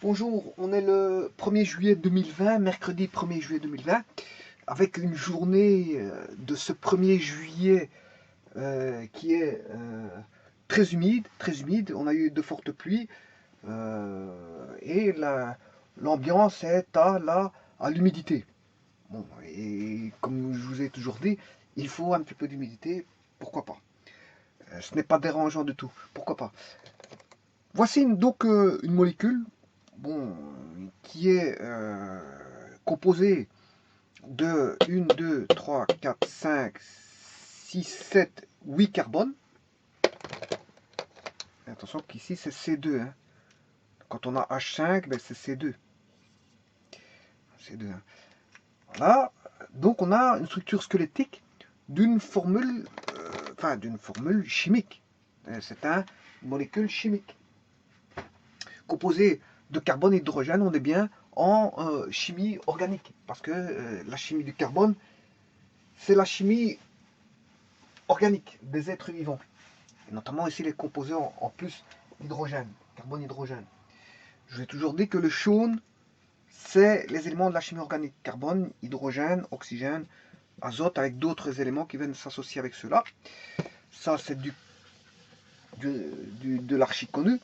Bonjour, on est le 1er juillet 2020, mercredi 1er juillet 2020, avec une journée de ce 1er juillet qui est très humide, très humide. On a eu de fortes pluies et l'ambiance est à l'humidité. Bon, et comme je vous ai toujours dit, il faut un petit peu d'humidité, pourquoi pas. Ce n'est pas dérangeant du tout, pourquoi pas. Voici donc une molécule bon, qui est composée de 1, 2, 3, 4, 5, 6, 7, 8 carbones. Attention qu'ici c'est C2. Hein. Quand on a H5, ben c'est C2. C2 hein. Voilà. Donc on a une structure squelettique d'une formule, d'une formule chimique. C'est une molécule chimique. Composée de carbone et d'hydrogène, on est bien en chimie organique. Parce que la chimie du carbone, c'est la chimie organique des êtres vivants. Et notamment ici les composés en plus d'hydrogène, carbone-hydrogène. Je vous ai toujours dit que le jaune, c'est les éléments de la chimie organique. Carbone, hydrogène, oxygène, azote, avec d'autres éléments qui viennent s'associer avec ceux-là. Ça, c'est de l'archi connu.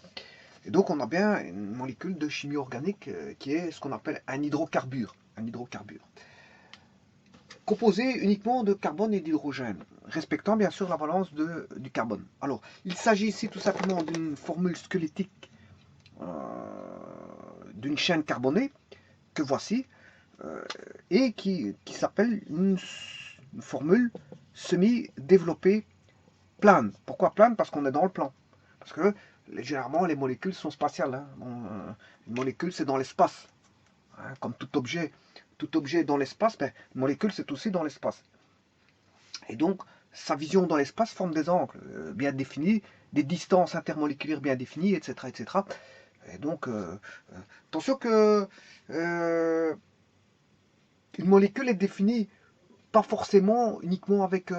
Et donc, on a bien une molécule de chimie organique qui est ce qu'on appelle un hydrocarbure. Un hydrocarbure. Composé uniquement de carbone et d'hydrogène, respectant bien sûr la valence du carbone. Alors, il s'agit ici tout simplement d'une formule squelettique d'une chaîne carbonée, que voici, et qui s'appelle une formule semi-développée plane. Pourquoi plane? Parce qu'on est dans le plan. Parce que généralement les molécules sont spatiales. Hein. Bon, une molécule c'est dans l'espace. Hein, comme tout objet dans l'espace, ben, une molécule c'est aussi dans l'espace. Et donc sa vision dans l'espace forme des angles bien définis, des distances intermoléculaires bien définies, etc. etc. Et donc, attention que une molécule est définie pas forcément uniquement avec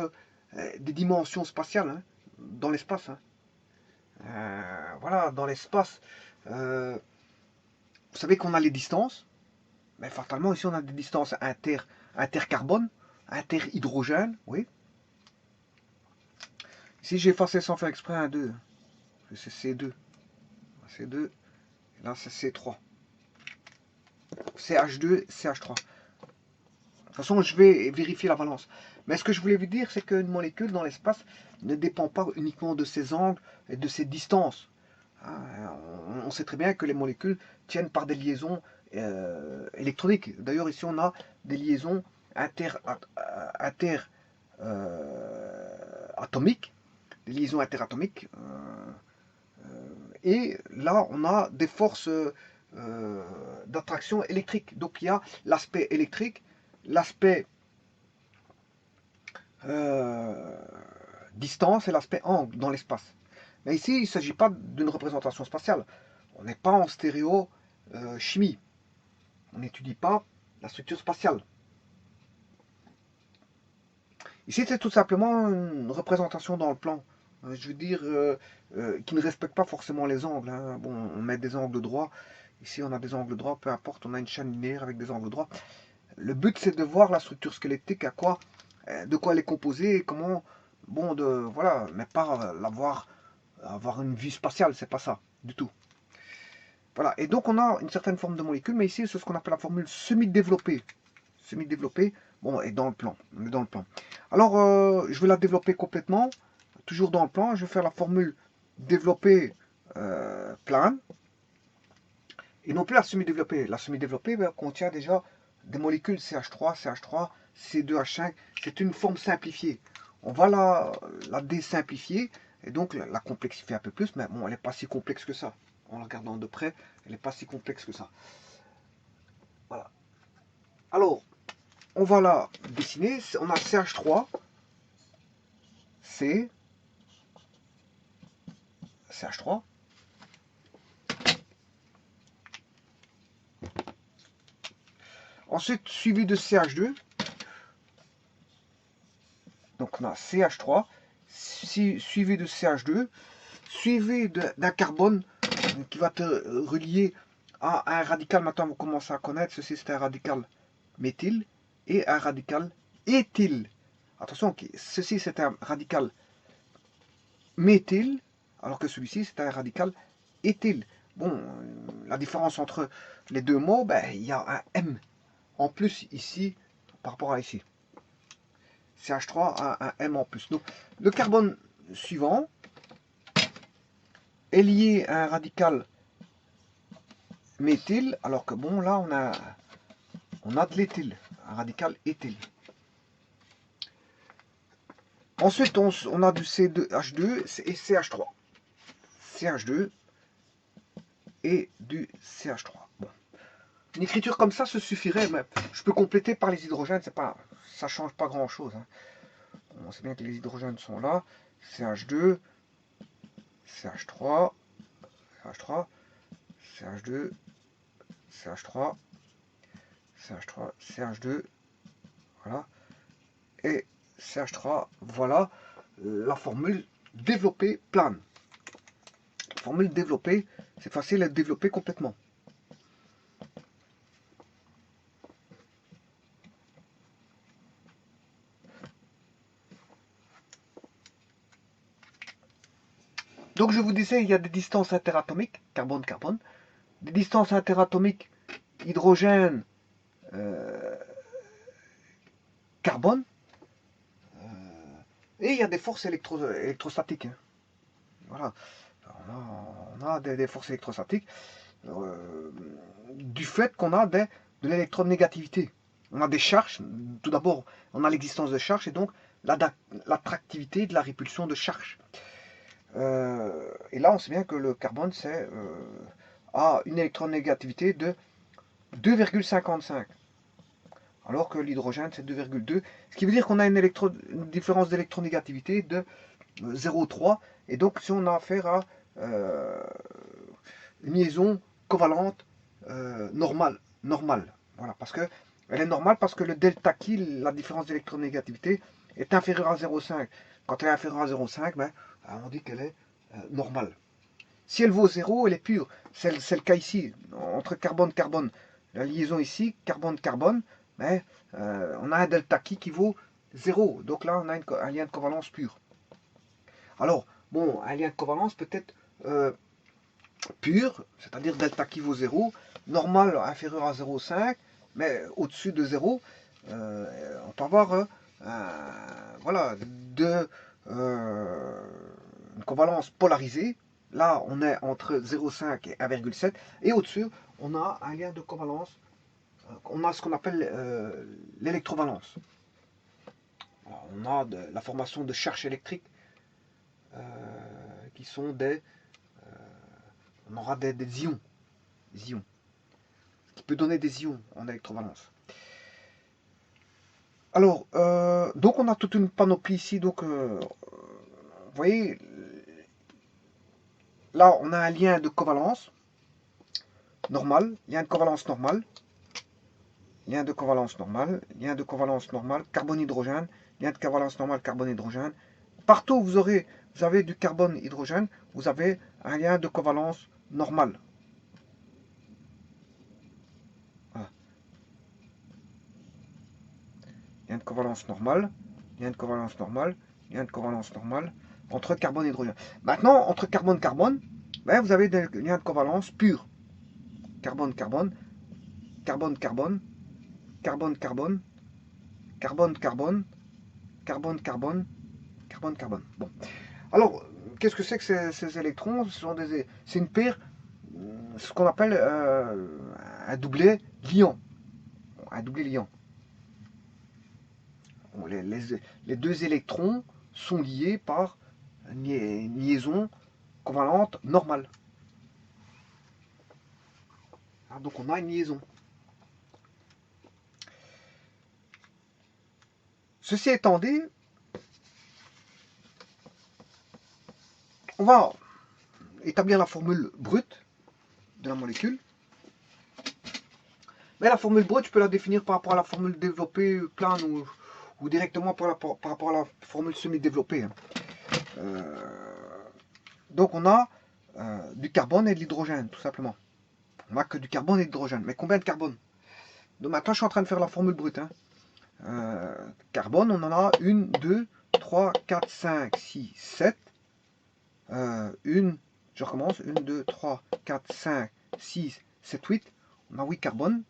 des dimensions spatiales hein, dans l'espace. Hein. Voilà, dans l'espace, vous savez qu'on a les distances, mais fatalement ici on a des distances intercarbone, interhydrogène, oui. Ici j'ai effacé sans faire exprès un 2, c'est C2, C2, et là c'est C3, CH2, CH3. De toute façon, je vais vérifier la valence. Mais ce que je voulais vous dire, c'est qu'une molécule dans l'espace ne dépend pas uniquement de ses angles et de ses distances. On sait très bien que les molécules tiennent par des liaisons électroniques. D'ailleurs, ici, on a des liaisons interatomiques. Des liaisons interatomiques. Et là, on a des forces d'attraction électrique. Donc, il y a l'aspect électrique, l'aspect distance et l'aspect angle dans l'espace. Mais ici, il ne s'agit pas d'une représentation spatiale. On n'est pas en stéréo chimie. On n'étudie pas la structure spatiale. Ici, c'est tout simplement une représentation dans le plan. Je veux dire, qui ne respecte pas forcément les angles. Hein. Bon, on met des angles droits. Ici, on a des angles droits, peu importe, on a une chaîne linéaire avec des angles droits. Le but, c'est de voir la structure squelettique, de quoi elle est composée et comment, bon, voilà, mais pas avoir une vue spatiale, c'est pas ça, du tout. Voilà, et donc on a une certaine forme de molécule, mais ici, c'est ce qu'on appelle la formule semi-développée. Semi-développée, bon, et dans le plan, on est dans le plan. Alors, je vais la développer complètement, toujours dans le plan, je vais faire la formule développée plane, et non plus la semi-développée. La semi-développée ben, contient déjà des molécules CH3, CH3, C2H5. C'est une forme simplifiée. On va la désimplifier et donc la complexifier un peu plus, mais bon, elle n'est pas si complexe que ça. En la regardant de près, elle n'est pas si complexe que ça. Voilà. Alors, on va la dessiner. On a CH3, C, CH3. Ensuite, suivi de CH2. Donc on a CH3, suivi de CH2, suivi d'un carbone qui va te relier Ah, un radical, maintenant vous commencez à connaître, ceci c'est un radical méthyle et un radical éthyle. Attention, ceci c'est un radical méthyle, alors que celui-ci c'est un radical éthyle. Bon, la différence entre les deux mots, ben, il y a un M en plus ici par rapport à ici. CH3 a un M en plus. Donc, le carbone suivant est lié à un radical méthyle, alors que bon, là, on a de l'éthyle, un radical éthyle. Ensuite, on a du C2H2 et CH3. CH2 et du CH3. Bon. Une écriture comme ça se suffirait, mais je peux compléter par les hydrogènes, ça change pas grand-chose. Hein. On sait bien que les hydrogènes sont là. CH2, CH3, CH3, CH2, CH3, CH3, CH2, voilà. Et CH3, voilà la formule développée plane. La formule développée, c'est facile à développer complètement. Donc je vous disais, il y a des distances interatomiques, carbone-carbone, des distances interatomiques, hydrogène, carbone, et il y a des forces électrostatiques. Hein. Voilà. On a des forces électrostatiques du fait qu'on a de l'électronégativité. On a des charges, tout d'abord, on a l'existence de charges et donc l'attractivité de la répulsion de charges. Et là, on sait bien que le carbone a une électronégativité de 2,55, alors que l'hydrogène c'est 2,2, ce qui veut dire qu'on a une différence d'électronégativité de 0,3, et donc si on a affaire à une liaison covalente normale, voilà, parce que elle est normale parce que le delta K, la différence d'électronégativité, est inférieure à 0,5. Quand elle est inférieure à 0,5, ben, on dit qu'elle est normale. Si elle vaut 0, elle est pure. C'est le cas ici, entre carbone-carbone. La liaison ici, carbone-carbone, mais on a un delta qui vaut 0. Donc là, on a un lien de covalence pur. Alors, bon, un lien de covalence peut être pur, c'est-à-dire delta qui vaut 0, normal inférieur à 0,5, mais au-dessus de 0, on peut avoir voilà, une covalence polarisée. Là, on est entre 0,5 et 1,7, et au-dessus, on a un lien de covalence, on a ce qu'on appelle l'électrovalence. On a la formation de charges électriques qui sont on aura des ions, qui peut donner des ions en électrovalence. Alors, donc on a toute une panoplie ici, donc vous voyez, là on a un lien de covalence normal, lien de covalence normal, lien de covalence normal, lien de covalence normal, carbone-hydrogène, lien de covalence normal, carbone-hydrogène. Partout où vous avez du carbone-hydrogène, vous avez un lien de covalence normal. Voilà. Lien de covalence normal, lien de covalence normal, lien de covalence normal, entre carbone et hydrogène. Maintenant, entre carbone-carbone, ben, vous avez des liens de covalence purs. Carbone-carbone, carbone-carbone, carbone-carbone, carbone-carbone, carbone-carbone, carbone-carbone. Bon. Alors, qu'est-ce que c'est que ces électrons? C'est une paire, ce qu'on appelle un doublet liant. Un doublet liant. Les deux électrons sont liés par une liaison covalente normale. Donc on a une liaison. Ceci étant dit, on va établir la formule brute de la molécule. Mais la formule brute, je peux la définir par rapport à la formule développée plane ou directement par rapport à la formule semi-développée. Donc on a du carbone et de l'hydrogène, tout simplement. On n'a que du carbone et de l'hydrogène. Mais combien de carbone? Donc maintenant, je suis en train de faire la formule brute. Hein. Carbone, on en a 1, 2, 3, 4, 5, 6, 7. Je recommence. 1, 2, 3, 4, 5, 6, 7, 8. On a 8 carbone.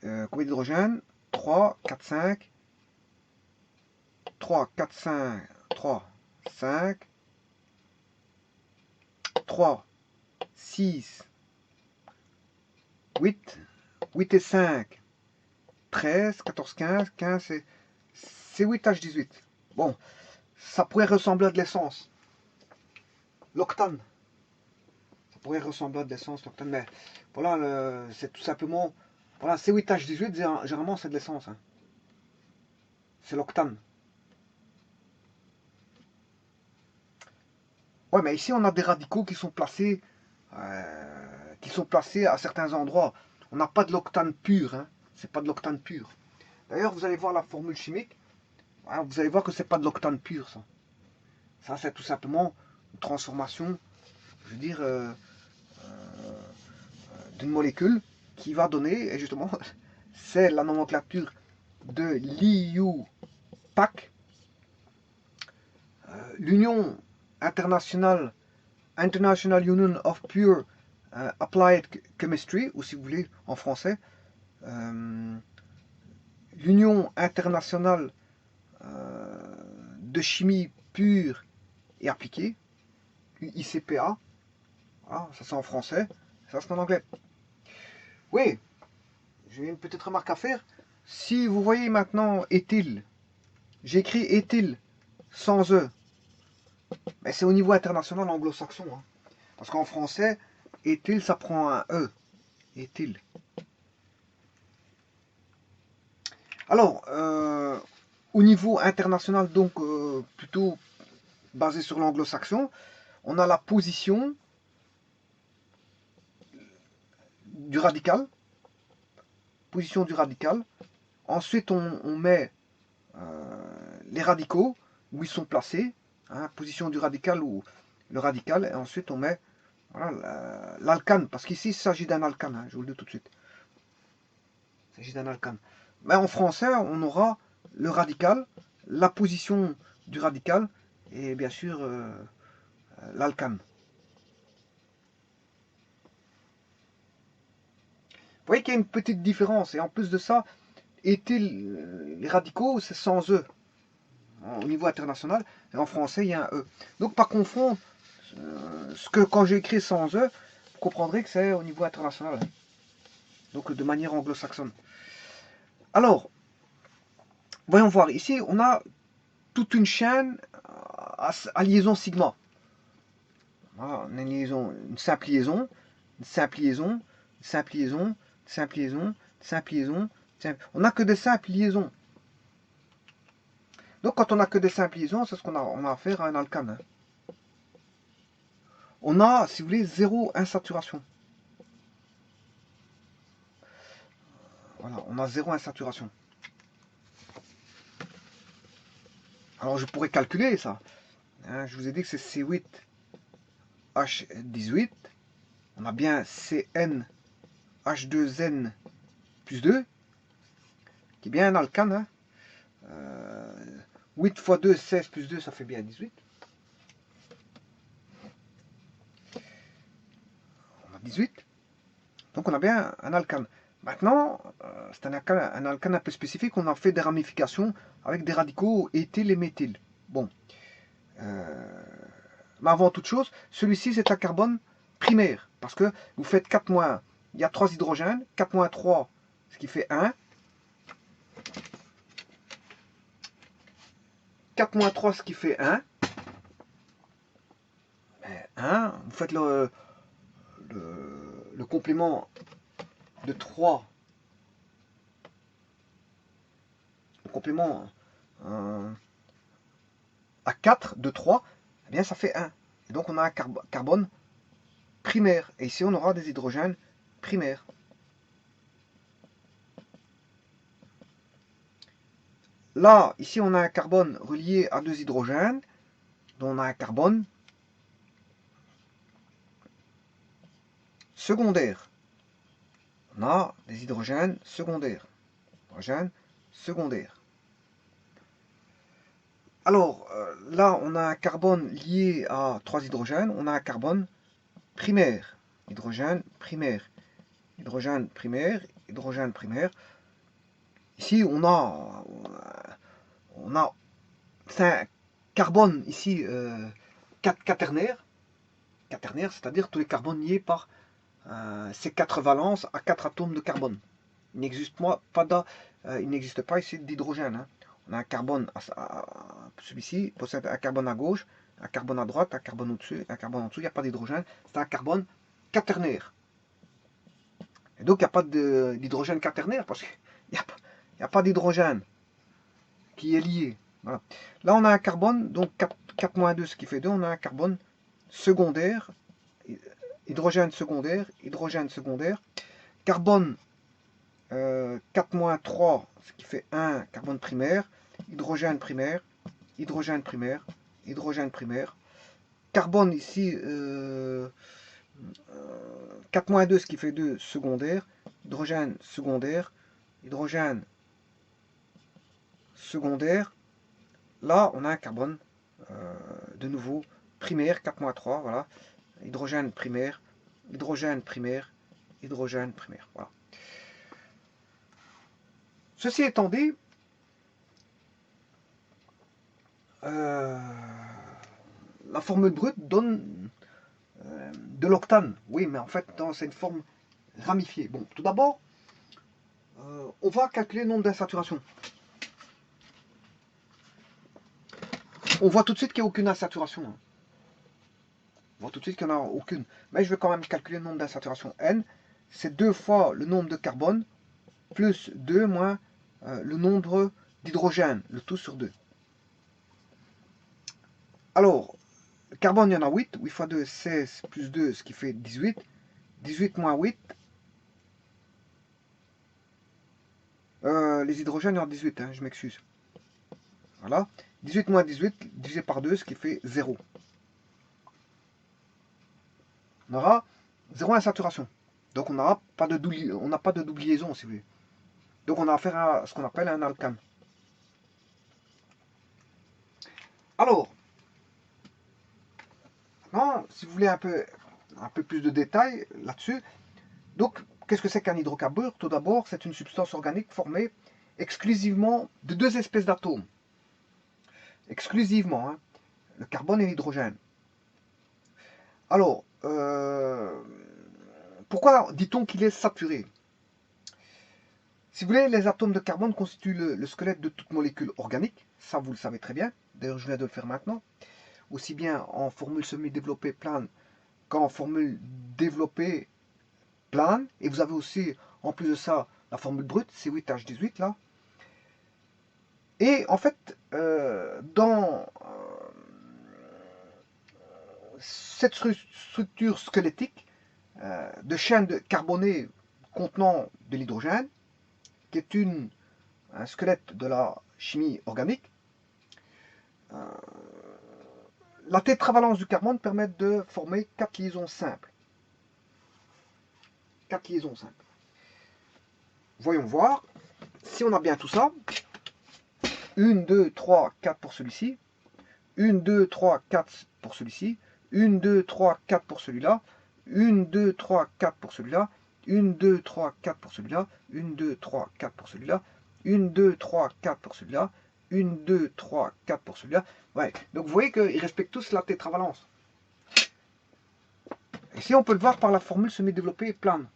Combien d'hydrogène? 3, 4, 5. 3, 4, 5, 3, 5. 3, 6, 8. 8 et 5. 13, 14, 15, 15, c'est 8H18. Bon, ça pourrait ressembler à de l'essence. L'octane. Ça pourrait ressembler à de l'essence, l'octane, mais voilà, c'est tout simplement... Voilà, C8H18, généralement c'est de l'essence. Hein. C'est l'octane. Ouais, mais ici on a des radicaux qui sont placés à certains endroits. On n'a pas de l'octane pur. Hein. C'est pas de l'octane pur. D'ailleurs, vous allez voir la formule chimique. Vous allez voir que c'est pas de l'octane pur, ça. Ça, c'est tout simplement une transformation, je veux dire, d'une molécule qui va donner, et justement, c'est la nomenclature de l'IUPAC, l'Union internationale, International Union of Pure Applied Chemistry, ou si vous voulez en français, l'Union internationale de chimie pure et appliquée, UICPA, voilà, ça c'est en français, ça c'est en anglais. Oui, j'ai une petite remarque à faire. Si vous voyez maintenant éthyle, j'ai écrit éthyle sans E, mais c'est au niveau international anglo-saxon. Hein. Parce qu'en français, éthyle ça prend un E. Éthyle. Alors, au niveau international, donc plutôt basé sur l'anglo-saxon, on a la position du radical. Position du radical. Ensuite, on met les radicaux, où ils sont placés. Hein, position du radical ou le radical. Et ensuite, on met voilà, l'alcane. Parce qu'ici, il s'agit d'un alcane. Hein, je vous le dis tout de suite. Il s'agit d'un alcane. Mais en français, on aura le radical, la position du radical et bien sûr l'alcane. Vous voyez qu'il y a une petite différence. Et en plus de ça, les radicaux, c'est sans E. Au niveau international. Et en français, il y a un E. Donc, par confondre, quand j'ai écrit sans E, vous comprendrez que c'est au niveau international. Donc, de manière anglo-saxonne. Alors, voyons voir. Ici, on a toute une chaîne à liaison sigma. Voilà, on a une simple liaison, une simple liaison, une simple liaison, une simple liaison, une simple liaison. On n'a que des simples liaisons. Donc quand on n'a que des simples liaisons, c'est ce qu'on a affaire à un alcane. Hein. On a, si vous voulez, zéro insaturation. Voilà, on a zéro insaturation. Alors je pourrais calculer ça. Hein, je vous ai dit que c'est C8H18. On a bien CnH2n plus 2, qui est bien un alcane. Hein. 8 x 2, 16 plus 2, ça fait bien 18. On a 18. Donc on a bien un alcane. Maintenant, c'est un alcane un peu spécifique. On a fait des ramifications avec des radicaux éthyle et méthyle. Bon. Mais avant toute chose, celui-ci c'est un carbone primaire. Parce que vous faites 4 moins 1. Il y a 3 hydrogènes. 4 moins 3, ce qui fait 1. 4 moins 3, ce qui fait 1. 1. Vous faites le complément de 3. Le complément à 4 de 3, eh bien ça fait 1. Et donc on a un carbone primaire. Et ici on aura des hydrogènes primaires. Là, ici on a un carbone relié à 2 hydrogènes. Donc on a un carbone. secondaires. On a des hydrogènes secondaires. Hydrogène secondaire. Alors, là, on a un carbone lié à 3 hydrogènes. On a un carbone primaire. Hydrogène primaire. Hydrogène primaire. Hydrogène primaire. Ici, on a c'est un carbone ici quaternaire. Quaternaire, c'est-à-dire tous les carbones liés par ces 4 valences à 4 atomes de carbone. Il n'existe pas ici d'hydrogène. Hein. On a un carbone, celui-ci possède un carbone à gauche, un carbone à droite, un carbone au-dessus, un carbone en dessous. Il n'y a pas d'hydrogène. C'est un carbone quaternaire. Et donc il n'y a pas d'hydrogène quaternaire parce qu'il n'y a pas d'hydrogène qui est lié. Voilà. Là on a un carbone, donc 4 moins 2, ce qui fait 2, on a un carbone secondaire, hydrogène secondaire, carbone 4 moins 3, ce qui fait 1, carbone primaire, hydrogène primaire, hydrogène primaire, hydrogène primaire, carbone ici 4 moins 2, ce qui fait 2, secondaire, hydrogène secondaire, hydrogène secondaire. Là, on a un carbone, de nouveau, primaire, 4 moins 3, voilà, hydrogène primaire, hydrogène primaire, hydrogène primaire, voilà. Ceci étant dit, la formule brute donne de l'octane. Oui, mais en fait, c'est une forme ramifiée. Bon, tout d'abord, on va calculer le nombre d'insaturations. On voit tout de suite qu'il n'y a aucune insaturation. Hein. On voit tout de suite qu'il n'y en a aucune. Mais je vais quand même calculer le nombre d'insaturations. N, c'est 2 fois le nombre de carbone, plus 2 moins le nombre d'hydrogène, le tout sur 2. Alors, le carbone, il y en a 8. 8 fois 2, 16, plus 2, ce qui fait 18. 18 moins 8. Les hydrogènes, il y en a 18, hein, je m'excuse. Voilà. 18 moins 18, divisé par 2, ce qui fait 0. On aura 0 insaturation. Donc on n'a pas de double liaison, si vous voulez. Donc on a affaire à ce qu'on appelle un alcane. Alors, maintenant, si vous voulez un peu plus de détails là-dessus, donc qu'est-ce que c'est qu'un hydrocarbure? Tout d'abord, c'est une substance organique formée exclusivement de 2 espèces d'atomes. Exclusivement, hein, le carbone et l'hydrogène. Alors, pourquoi dit-on qu'il est saturé? Si vous voulez, les atomes de carbone constituent le squelette de toute molécule organique. Ça, vous le savez très bien. D'ailleurs, je viens de le faire maintenant. Aussi bien en formule semi-développée plane qu'en formule développée plane. Et vous avez aussi, en plus de ça, la formule brute, C8H18 là. Et en fait, dans cette structure squelettique de chaînes carbonées contenant de l'hydrogène, qui est un squelette de la chimie organique, la tétravalence du carbone permet de former 4 liaisons simples. 4 liaisons simples. Voyons voir si on a bien tout ça. 1, 2, 3, 4 pour celui-ci. 1, 2, 3, 4 pour celui-ci. 1, 2, 3, 4 pour celui-là. 1, 2, 3, 4 pour celui-là. 1, 2, 3, 4 pour celui-là. 1, 2, 3, 4 pour celui-là. 1, 2, 3, 4 pour celui-là. 1, 2, 3, 4 pour celui-là. Ouais. Donc vous voyez qu'ils respectent tous la tétravalence. Ici, on peut le voir par la formule semi-développée plane.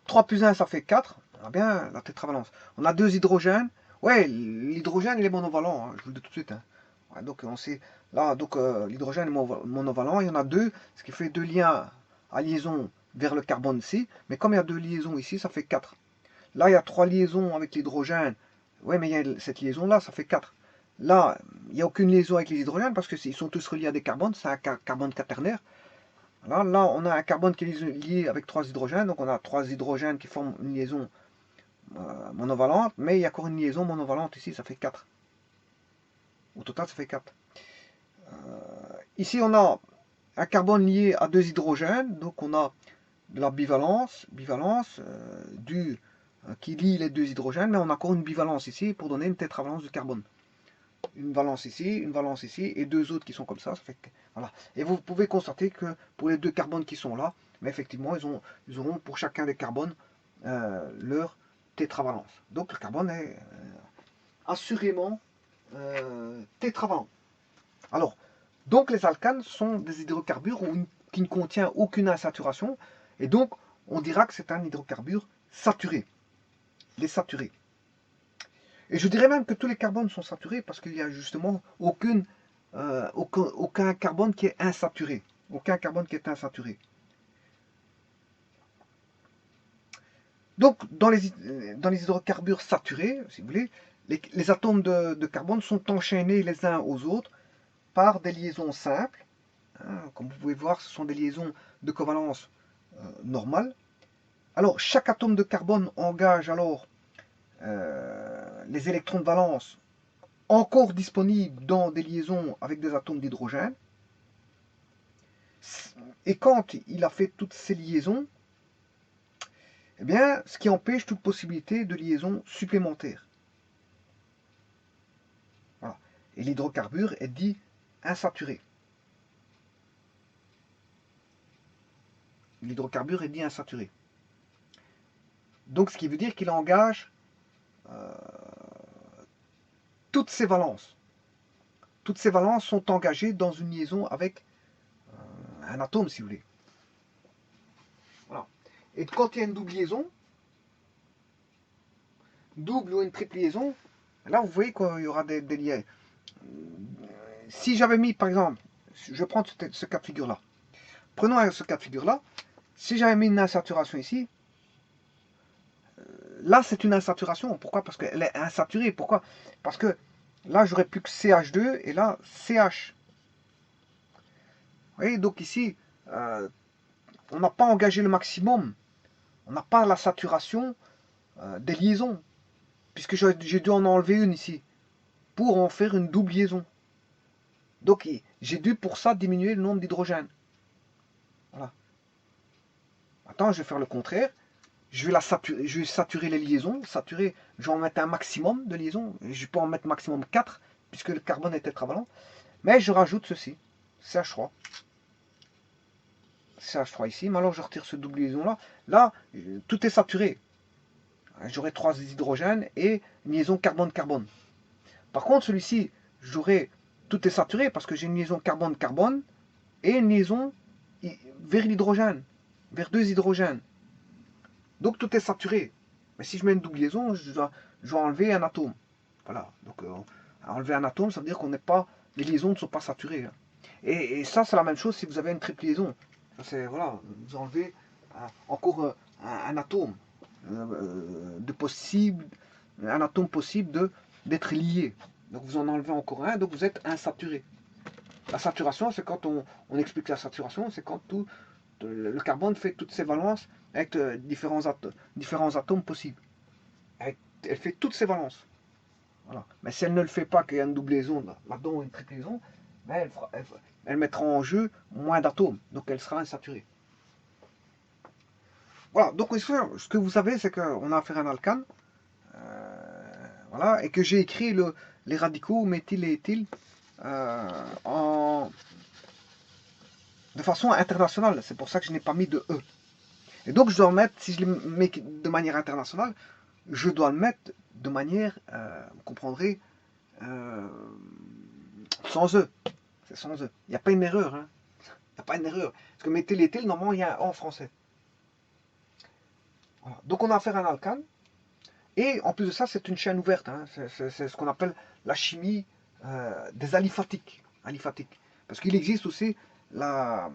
3 plus 1, ça fait 4. On a bien la tétravalence. On a 2 hydrogènes. Ouais, l'hydrogène, il est monovalent. Hein, je vous le dis tout de suite. Hein. Ouais, donc, on sait. Là, donc, l'hydrogène est monovalent. Il y en a 2, ce qui fait 2 liens à liaison vers le carbone ici. Mais comme il y a 2 liaisons ici, ça fait 4. Là, il y a 3 liaisons avec l'hydrogène. Ouais, mais il y a cette liaison-là, ça fait 4. Là, il n'y a aucune liaison avec les hydrogènes parce qu'ils sont tous reliés à des carbones. C'est un carbone quaternaire. Là, on a un carbone qui est lié avec 3 hydrogènes. Donc, on a 3 hydrogènes qui forment une liaison monovalente. Mais il y a encore une liaison monovalente ici, ça fait 4. Au total, ça fait 4. Ici, on a un carbone lié à deux hydrogènes, donc on a de la bivalence, qui lie les deux hydrogènes, mais on a encore une bivalence ici pour donner une tétravalence du carbone. Une valence ici, et deux autres qui sont comme ça fait que, voilà. Et vous pouvez constater que pour les deux carbones qui sont là, mais effectivement, ils auront pour chacun des carbones leur tétravalence. Donc le carbone est assurément tétravalent. Alors, donc les alcanes sont des hydrocarbures qui ne contiennent aucune insaturation, et donc on dira que c'est un hydrocarbure saturé. Les saturés. Et je dirais même que tous les carbones sont saturés parce qu'il n'y a justement aucun carbone qui est insaturé. Aucun carbone qui est insaturé. Donc, dans les hydrocarbures saturés, si vous voulez, les atomes de carbone sont enchaînés les uns aux autres par des liaisons simples. Hein, comme vous pouvez voir, ce sont des liaisons de covalence normales. Alors, chaque atome de carbone engage alors les électrons de valence encore disponibles dans des liaisons avec des atomes d'hydrogène. Et quand il a fait toutes ces liaisons, eh bien, ce qui empêche toute possibilité de liaison supplémentaire. Voilà. Et l'hydrocarbure est dit insaturé. L'hydrocarbure est dit insaturé. Donc, ce qui veut dire qu'il engage toutes ces valences. Toutes ces valences sont engagées dans une liaison avec un atome, si vous voulez. Voilà. Et quand il y a une double liaison, double ou une triple liaison, là vous voyez qu'il y aura des liens. Si j'avais mis, par exemple, je prends ce cas de figure-là. Prenons ce cas de figure-là. Si j'avais mis une insaturation ici, là c'est une insaturation. Pourquoi? Parce qu'elle est insaturée. Pourquoi? Parce que là j'aurais plus que CH2 et là CH. Vous voyez, donc ici, on n'a pas engagé le maximum. On n'a pas la saturation des liaisons. Puisque j'ai dû en enlever une ici. Pour en faire une double liaison. Donc j'ai dû pour ça diminuer le nombre d'hydrogènes. Voilà. Maintenant je vais faire le contraire. Je vais saturer les liaisons. Saturer, je vais en mettre un maximum de liaisons. Je peux en mettre maximum 4, puisque le carbone est tétravalent. Mais je rajoute ceci, CH3. CH3 ici, mais alors je retire ce double liaison là. Là, tout est saturé. J'aurai 3 hydrogènes et une liaison carbone-carbone. Par contre, celui-ci, tout est saturé parce que j'ai une liaison carbone-carbone et une liaison vers l'hydrogène, vers 2 hydrogènes. Donc tout est saturé. Mais si je mets une double liaison, je dois enlever un atome. Voilà. Donc enlever un atome, ça veut dire qu'on n'est pas, les liaisons ne sont pas saturées. Et ça, c'est la même chose si vous avez une triple liaison. Voilà, vous enlevez encore un atome un atome possible d'être lié. Donc vous en enlevez encore un, donc vous êtes insaturé. La saturation, c'est quand on explique la saturation, c'est quand le carbone fait toutes ses valences avec différents atomes possibles. Elle fait toutes ses valences. Voilà. Mais si elle ne le fait pas, qu'il y a une double liaison là-dedans ou une triple liaison, ben elle mettra en jeu moins d'atomes, donc elle sera insaturée. Voilà, donc ce que vous savez, c'est qu'on a affaire à un alcane, voilà, et que j'ai écrit les radicaux méthyle et éthyle de façon internationale. C'est pour ça que je n'ai pas mis de E. Et donc je dois le mettre, si je le mets de manière internationale, je dois le mettre de manière, vous comprendrez, sans E. C'est sans E. Il n'y a pas une erreur. Hein. Il n'y a pas une erreur. Parce que méthyle et éthyle, normalement, il y a un O en français. Voilà. Donc on a affaire à un alcane. Et en plus de ça, c'est une chaîne ouverte. Hein. C'est ce qu'on appelle la chimie des aliphatiques. Parce qu'il existe aussi la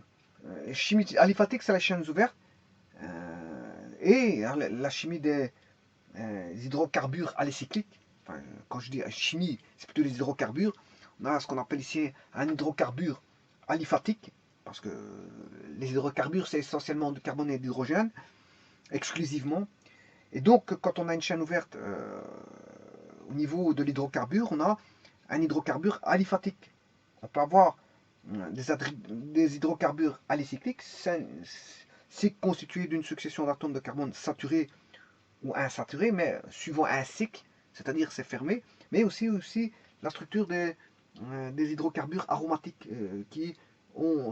chimie aliphatique, c'est la chaîne ouverte. Et la chimie des hydrocarbures alécycliques. Enfin, quand je dis chimie, c'est plutôt les hydrocarbures. On a ce qu'on appelle ici un hydrocarbure aliphatique. Parce que les hydrocarbures, c'est essentiellement du carbone et d'hydrogène, exclusivement. Et donc, quand on a une chaîne ouverte au niveau de l'hydrocarbure, on a un hydrocarbure aliphatique. On peut avoir des hydrocarbures alicycliques, c'est constitué d'une succession d'atomes de carbone saturés ou insaturés, mais suivant un cycle, c'est-à-dire c'est fermé, mais aussi la structure des hydrocarbures aromatiques qui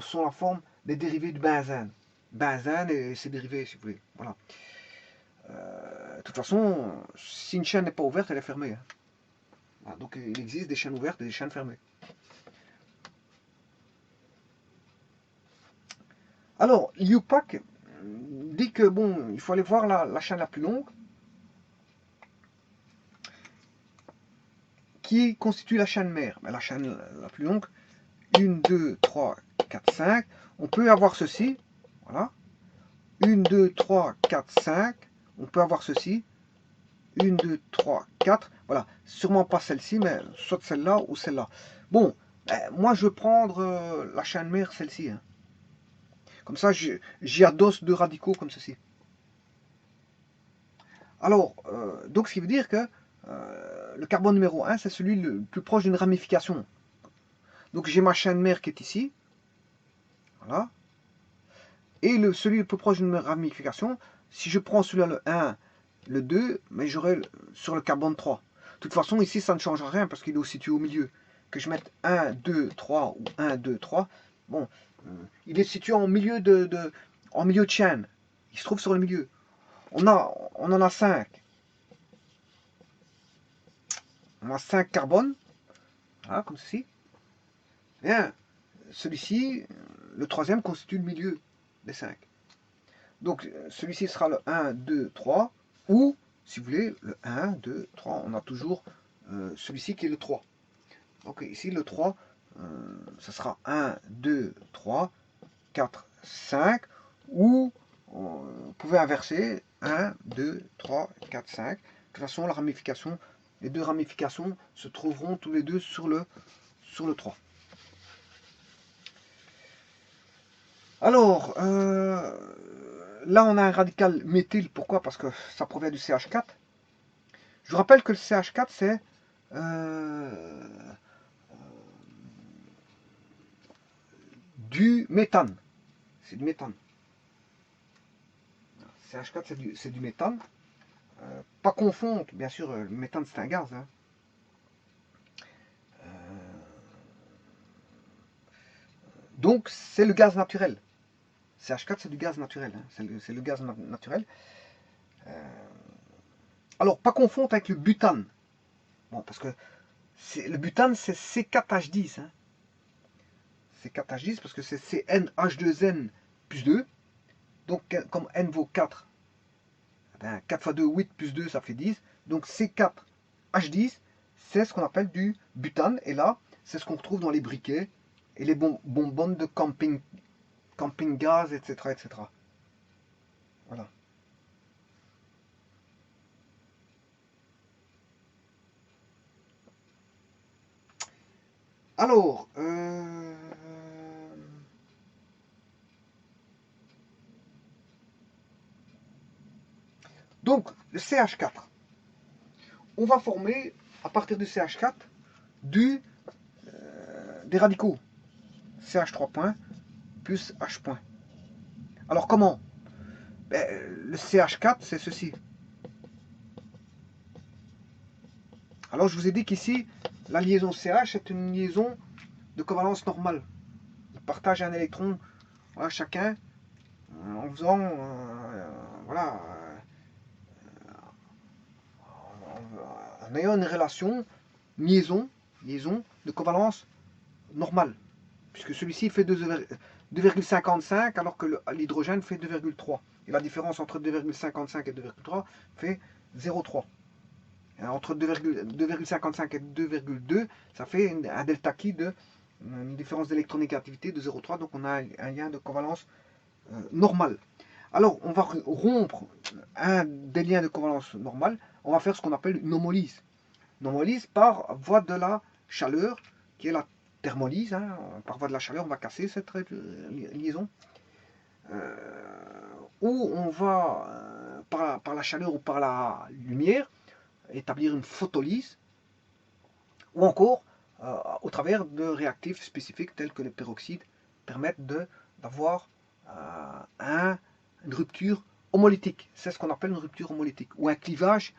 sont la forme des dérivés du benzène. Benzène et ses dérivés, si vous voulez. Voilà. De toute façon, si une chaîne n'est pas ouverte, elle est fermée. Hein. Voilà, donc il existe des chaînes ouvertes et des chaînes fermées. Alors, l'IUPAC dit que bon, il faut aller voir la chaîne la plus longue, qui constitue la chaîne mère. Mais la chaîne la plus longue, 1, 2, 3, 4, 5. On peut avoir ceci, voilà. 1, 2, 3, 4, 5. On peut avoir ceci. 1, 2, 3, 4. Voilà. Sûrement pas celle-ci, mais soit celle-là ou celle-là. Bon, moi je vais prendre la chaîne mère, celle-ci. Hein. Comme ça, j'y adosse deux radicaux comme ceci. Alors, donc ce qui veut dire que le carbone numéro 1, c'est celui le plus proche d'une ramification. Donc j'ai ma chaîne mère qui est ici. Voilà. Et celui le plus proche d'une ramification, si je prends celui-là le 1, le 2, mais j'aurai sur le carbone 3. De toute façon, ici, ça ne changera rien parce qu'il est situé au milieu. Que je mette 1, 2, 3 ou 1, 2, 3, bon, il est situé en milieu en milieu de chaîne. Il se trouve sur le milieu. On en a 5. On a 5 carbones, voilà, comme ceci. Bien, celui-ci, le troisième, constitue le milieu des 5. Donc celui-ci sera le 1, 2, 3, ou, si vous voulez, le 1, 2, 3, on a toujours celui-ci qui est le 3. Donc ici, le 3, ça sera 1, 2, 3, 4, 5, ou vous pouvez inverser 1, 2, 3, 4, 5. De toute façon, la ramification, les deux ramifications se trouveront tous les deux sur le 3. Alors, là on a un radical méthyle, pourquoi? Parce que ça provient du CH4. Je vous rappelle que le CH4 c'est du méthane. C'est du méthane. CH4 c'est du méthane. Pas confondre, bien sûr, le méthane c'est un gaz. Hein. Donc c'est le gaz naturel. CH4 c'est du gaz naturel. Hein. C'est le gaz naturel. Alors pas confondre avec le butane. Bon, parce que le butane c'est C4H10. Hein. C4H10 parce que c'est CnH2n plus 2. Donc comme n vaut 4, ben, 4 fois 2, 8 plus 2, ça fait 10. Donc C4H10, c'est ce qu'on appelle du butane. Et là, c'est ce qu'on retrouve dans les briquets et les bonbonnes de camping gaz, etc. etc. Voilà. Alors, donc le CH4, on va former à partir du CH4 des radicaux. CH3 point plus H point. Alors comment? Ben, le CH4 c'est ceci. Alors je vous ai dit qu'ici, la liaison CH est une liaison de covalence normale. Ils partagent un électron, voilà, chacun, en faisant, voilà, en ayant une relation, liaison de covalence normale. Puisque celui-ci fait 2,55 alors que l'hydrogène fait 2,3. Et la différence entre 2,55 et 2,3 fait 0,3. Entre 2,55 et 2,2, ça fait un delta chi de une différence d'électronégativité de 0,3. Donc on a un lien de covalence normal. Alors on va rompre un des liens de covalence normal. On va faire ce qu'on appelle une homolyse. Une homolyse par voie de la chaleur, qui est la thermolyse. Hein. Par voie de la chaleur, on va casser cette liaison. Ou on va, par la chaleur ou par la lumière, établir une photolyse, ou encore au travers de réactifs spécifiques tels que les peroxydes permettent d'avoir une rupture homolytique. C'est ce qu'on appelle une rupture homolytique ou un clivage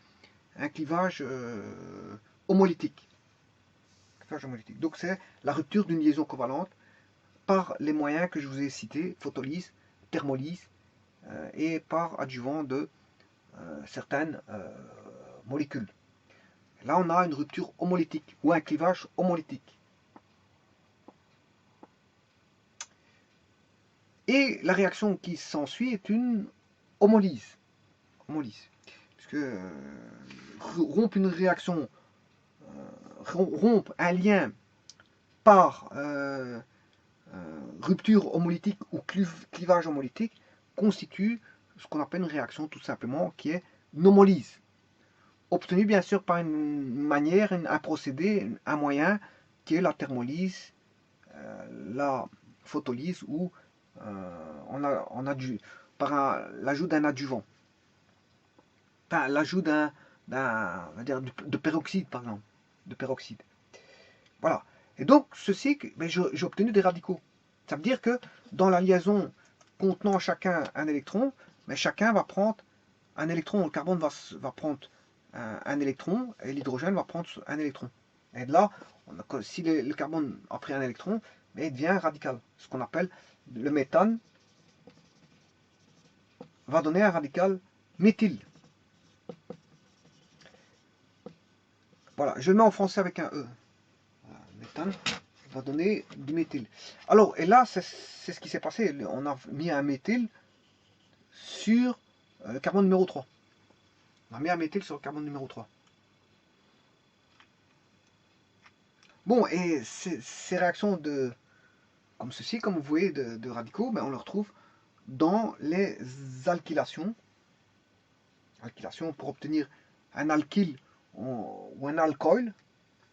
homolytique. Donc c'est la rupture d'une liaison covalente par les moyens que je vous ai cités, photolyse, thermolyse, et par adjuvant de certaines molécules. Là, on a une rupture homolytique ou un clivage homolytique. Et la réaction qui s'ensuit est une homolyse. Puisque rompre une réaction, rompre un lien par rupture homolytique ou clivage homolytique constitue ce qu'on appelle une réaction tout simplement qui est une homolyse. Obtenue bien sûr par une manière, un procédé, un moyen qui est la thermolyse, la photolyse ou par l'ajout d'un adjuvant. Enfin, l'ajout de peroxyde par exemple. De peroxyde. Voilà. Et donc, ceci, j'ai obtenu des radicaux. Ça veut dire que dans la liaison contenant chacun un électron, mais chacun va prendre un électron. Le carbone va prendre un électron et l'hydrogène va prendre un électron. Et de là, si le carbone a pris un électron, mais il devient radical. Ce qu'on appelle le méthane va donner un radical méthyle. Voilà, je le mets en français avec un E. Voilà, méthane va donner du méthyle. Alors, et là, c'est ce qui s'est passé. On a mis un méthyle sur le carbone numéro 3. On a mis un méthyle sur le carbone numéro 3. Bon, et ces réactions comme ceci, comme vous voyez, de radicaux, on le retrouve dans les alkylations. Alkylation pour obtenir un alkyle ou un alcool,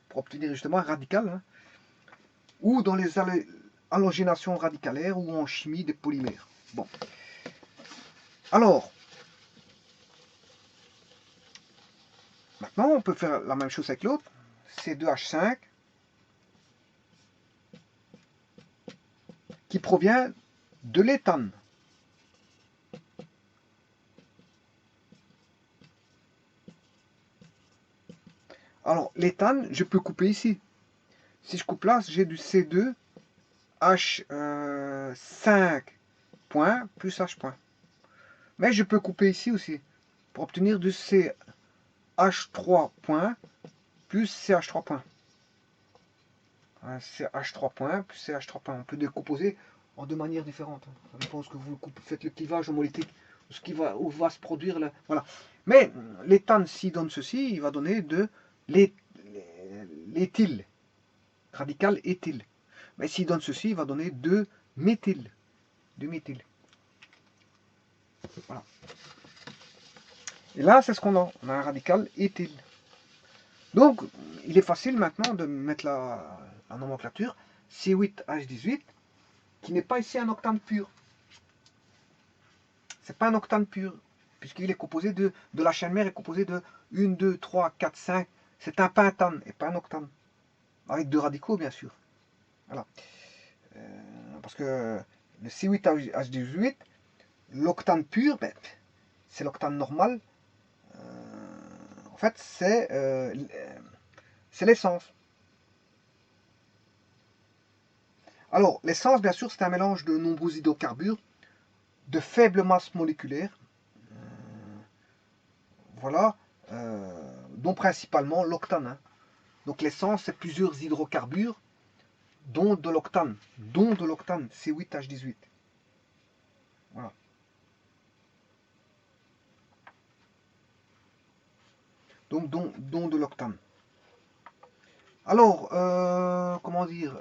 pour obtenir justement un radical, hein, ou dans les halogénations radicalaires ou en chimie des polymères. Bon. Alors, maintenant on peut faire la même chose avec l'autre. C2H5 qui provient de l'éthane. Alors, l'éthane, je peux couper ici. Si je coupe là, j'ai du C2H5 point plus H point. Mais je peux couper ici aussi pour obtenir du CH3 point plus CH3 point. CH3 point plus CH3 point. On peut décomposer en deux manières différentes. Ça dépend de ce que vous faites le clivage homolytique, où va se produire le. Voilà. Mais l'éthane, s'il donne ceci, il va donner de l'éthyle, radical éthyle. Mais s'il donne ceci, il va donner de méthyle. Voilà. Et là, c'est ce qu'on a. On a un radical éthyle. Donc, il est facile maintenant de mettre la nomenclature C8H18, qui n'est pas ici un octane pur. C'est pas un octane pur, puisqu'il est composé de la chaîne mère est composée de 1, 2, 3, 4, 5. C'est un pentane et pas un octane. Avec deux radicaux, bien sûr. Voilà. Parce que le C8H18, l'octane pur, c'est l'octane normal. En fait, c'est l'essence. Alors, l'essence, bien sûr, c'est un mélange de nombreux hydrocarbures de faible masse moléculaire. Voilà. Dont principalement l'octane. Hein. Donc, l'essence, c'est plusieurs hydrocarbures, dont de l'octane. C8H18. Voilà. Donc, dont de l'octane. Alors, comment dire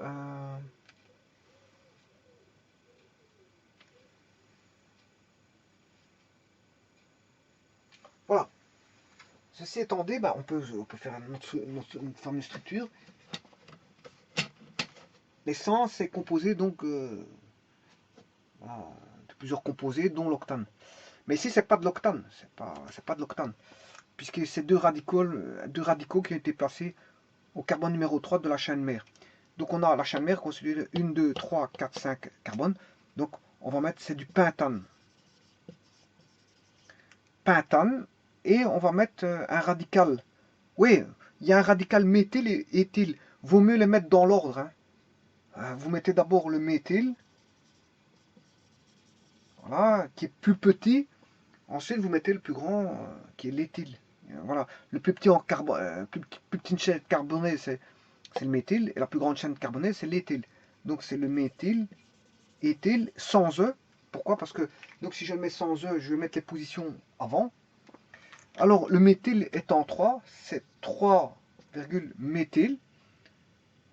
voilà. Ceci étant dit, on peut faire une forme de structure. L'essence est composée donc voilà, de plusieurs composés, dont l'octane. Mais ici, c'est pas de l'octane, c'est pas de l'octane, puisque c'est deux radicaux qui ont été placés au carbone numéro 3 de la chaîne mère. Donc on a la chaîne mère constituée de 1, 2, 3, 4, 5 carbones. Donc on va mettre, c'est du pentane. Pentane. Et on va mettre un radical. Oui, il y a un radical méthyle et éthyle. Vaut mieux les mettre dans l'ordre. Hein. Vous mettez d'abord le méthyle. Voilà, qui est plus petit. Ensuite, vous mettez le plus grand, qui est l'éthyle. Voilà, le plus petit en carbone, plus petite chaîne carbonée, c'est le méthyle, et la plus grande chaîne carbonée, c'est l'éthyle. Donc c'est le méthyle, éthyle, sans E. Pourquoi? Parce que, donc si je le mets sans E, je vais mettre les positions avant. Alors le méthyle étant 3, c'est 3, méthyle.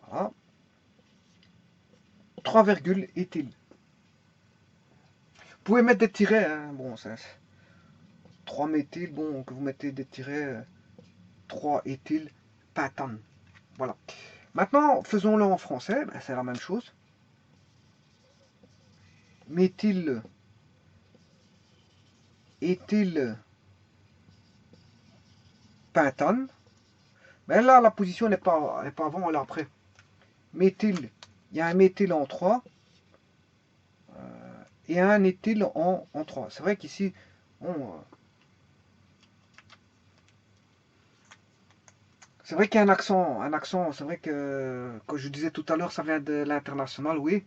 Voilà. 3, éthyle. Vous pouvez mettre des tirets, hein. Bon, ça, 3 méthyle, bon, que vous mettez des tirets, 3 éthyle, pentane. Voilà. Maintenant, faisons-le en français, ben, c'est la même chose. Méthyle, éthyle, pentane. Ben là, la position n'est pas avant, elle est après. Méthyle, il y a un méthyle en 3 et un éthyle en 3. C'est vrai qu'ici, c'est vrai qu'il y a un accent, c'est vrai que, comme je disais tout à l'heure, ça vient de l'international, oui.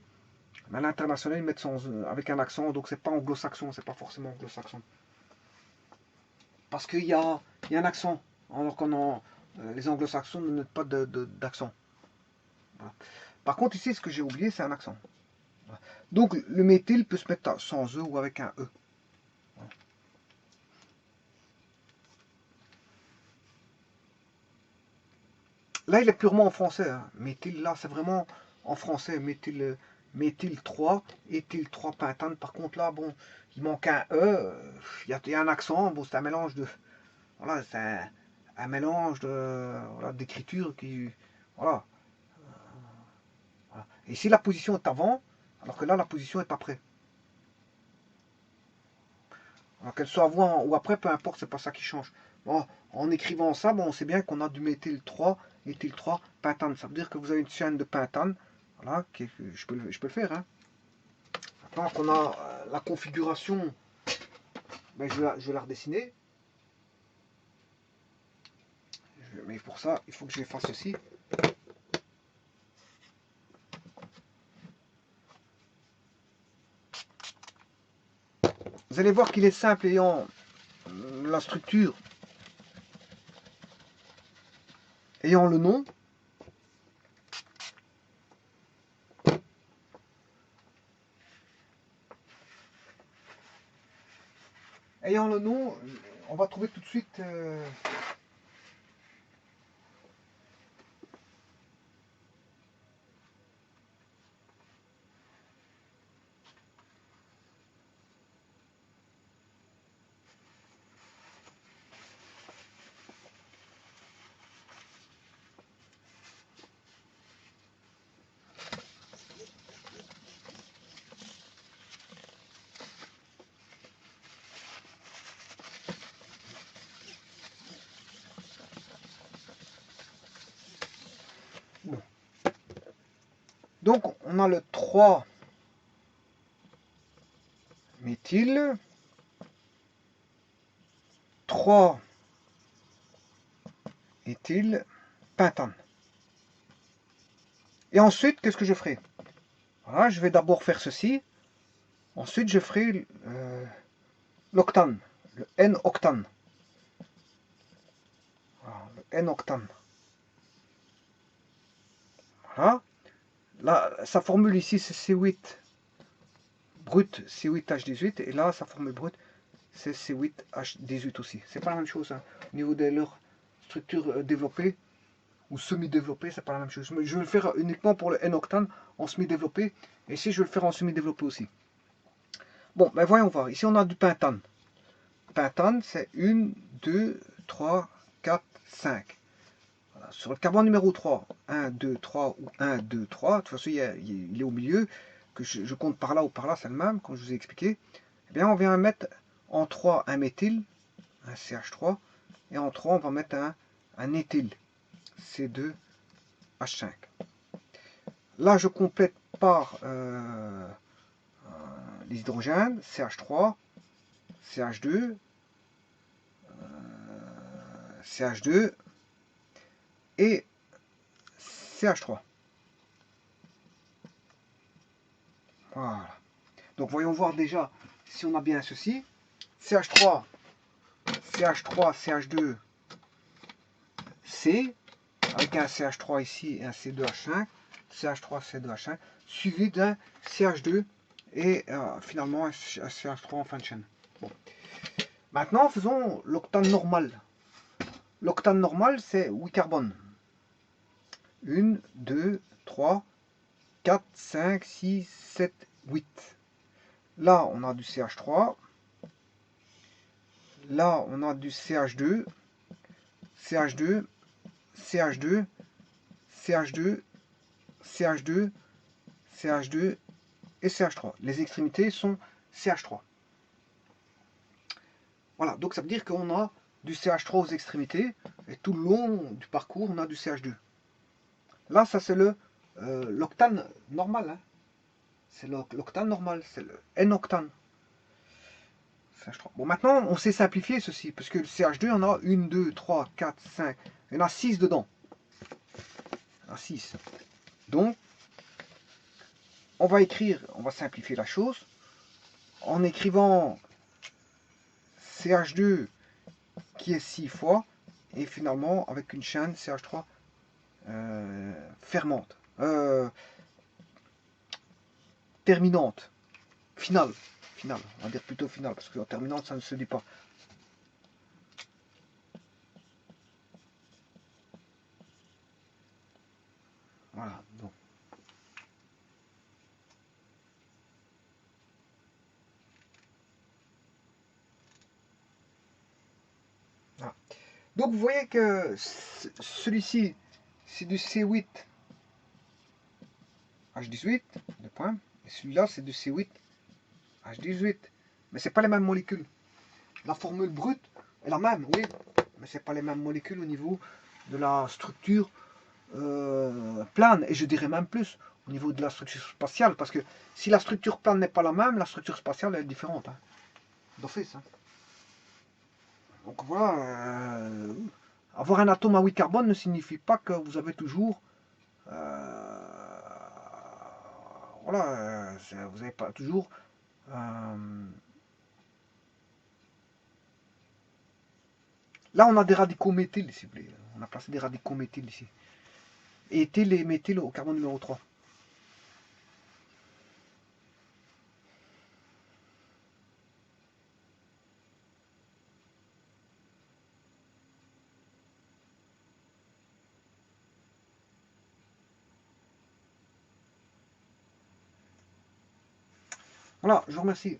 Mais l'international, ils mettent avec un accent, donc c'est pas anglo-saxon, c'est pas forcément anglo-saxon. Parce qu'il y a un accent, alors que les anglo-saxons ne mettent pas d'accent. Voilà. Par contre, ici, ce que j'ai oublié, c'est un accent. Voilà. Donc, le méthyle peut se mettre sans E ou avec un E. Voilà. Là, il est purement en français. Hein. Méthyle, là, c'est vraiment en français. Méthyle 3, éthyle 3 pentane. Par contre, là, bon, il manque un E. Il y a un accent. Bon, c'est un mélange de... Voilà, c'est un mélange d'écriture qui... Voilà. Voilà. Et ici, la position est avant, alors que là, la position est après. Qu'elle soit avant ou après, peu importe, c'est pas ça qui change. Bon, en écrivant ça, bon, on sait bien qu'on a du méthyle 3, éthyle 3, pentane. Ça veut dire que vous avez une chaîne de pentane. Voilà, je peux le faire. Hein. Maintenant qu'on a la configuration, ben, je vais la redessiner. Mais pour ça, il faut que je fasse ceci. Vous allez voir qu'il est simple ayant la structure, ayant le nom. Ayant le nom, on va trouver tout de suite bon. Donc, on a le 3 méthyle, 3 éthyle, pentane. Et ensuite, qu'est-ce que je ferai? Voilà, je vais d'abord faire ceci. Ensuite, je ferai l'octane, le N-octane. Voilà, le N-octane. Voilà. Là, sa formule ici, c'est C8 brut, C8H18. Et là, sa formule brute, c'est C8H18 aussi. C'est pas la même chose. Hein. Au niveau de leur structure développée ou semi-développée, c'est pas la même chose. Mais je vais le faire uniquement pour le N-octane en semi-développé. Et ici, je vais le faire en semi-développé aussi. Bon, ben voyons voir. Ici, on a du pentane. Pentane, c'est 1, 2, 3, 4, 5. Voilà. Sur le carbone numéro 3, 1, 2, 3 ou 1, 2, 3, de toute façon, il est au milieu, que je compte par là ou par là, c'est le même, comme je vous ai expliqué. Eh bien, on vient mettre en 3 un méthyle, un CH3, et en 3, on va mettre un éthyle, C2H6. H5. Là, je complète par les hydrogènes, CH3, CH2, CH2 et CH3. Voilà. Donc voyons voir déjà si on a bien ceci. CH3, CH3, CH2, C, avec un CH3 ici et un C2H5, CH3, C2H5, suivi d'un CH2 et finalement un CH3 en fin de chaîne. Bon. Maintenant, faisons l'octane normal. L'octane normal, c'est 8 carbones. 1, 2, 3, 4, 5, 6, 7, 8. Là, on a du CH3. Là, on a du CH2, CH2, CH2, CH2, CH2, CH2 et CH3. Les extrémités sont CH3. Voilà, donc ça veut dire qu'on a du CH3 aux extrémités et tout le long du parcours, on a du CH2. Là, ça c'est l'octane normal. Hein. C'est l'octane normal, c'est le N-octane. CH3. Bon, maintenant, on sait simplifier ceci, parce que le CH2, on a 1, 2, 3, 4, 5. Il y en a 6 dedans. Il y en a 6. Donc, on va simplifier la chose en écrivant CH2 qui est 6 fois, et finalement, avec une chaîne CH3 fermante, terminante, finale, on va dire plutôt finale, parce que en terminante, ça ne se dit pas. Voilà, donc. Voilà. Donc vous voyez que celui-ci, c'est du C8 H18, le point, et celui-là, c'est du C8 H18. Mais c'est pas les mêmes molécules. La formule brute est la même, oui, mais c'est pas les mêmes molécules au niveau de la structure plane, et je dirais même plus au niveau de la structure spatiale, parce que si la structure plane n'est pas la même, la structure spatiale est différente, hein, d'office. Hein. Donc voilà, avoir un atome à 8 carbone ne signifie pas que vous avez toujours voilà, vous n'avez pas toujours là on a des radicaux méthyl, s'il vous plaît. On a placé des radicaux méthyl ici. Et éthyl et méthyl au carbone numéro 3. Voilà, je vous remercie.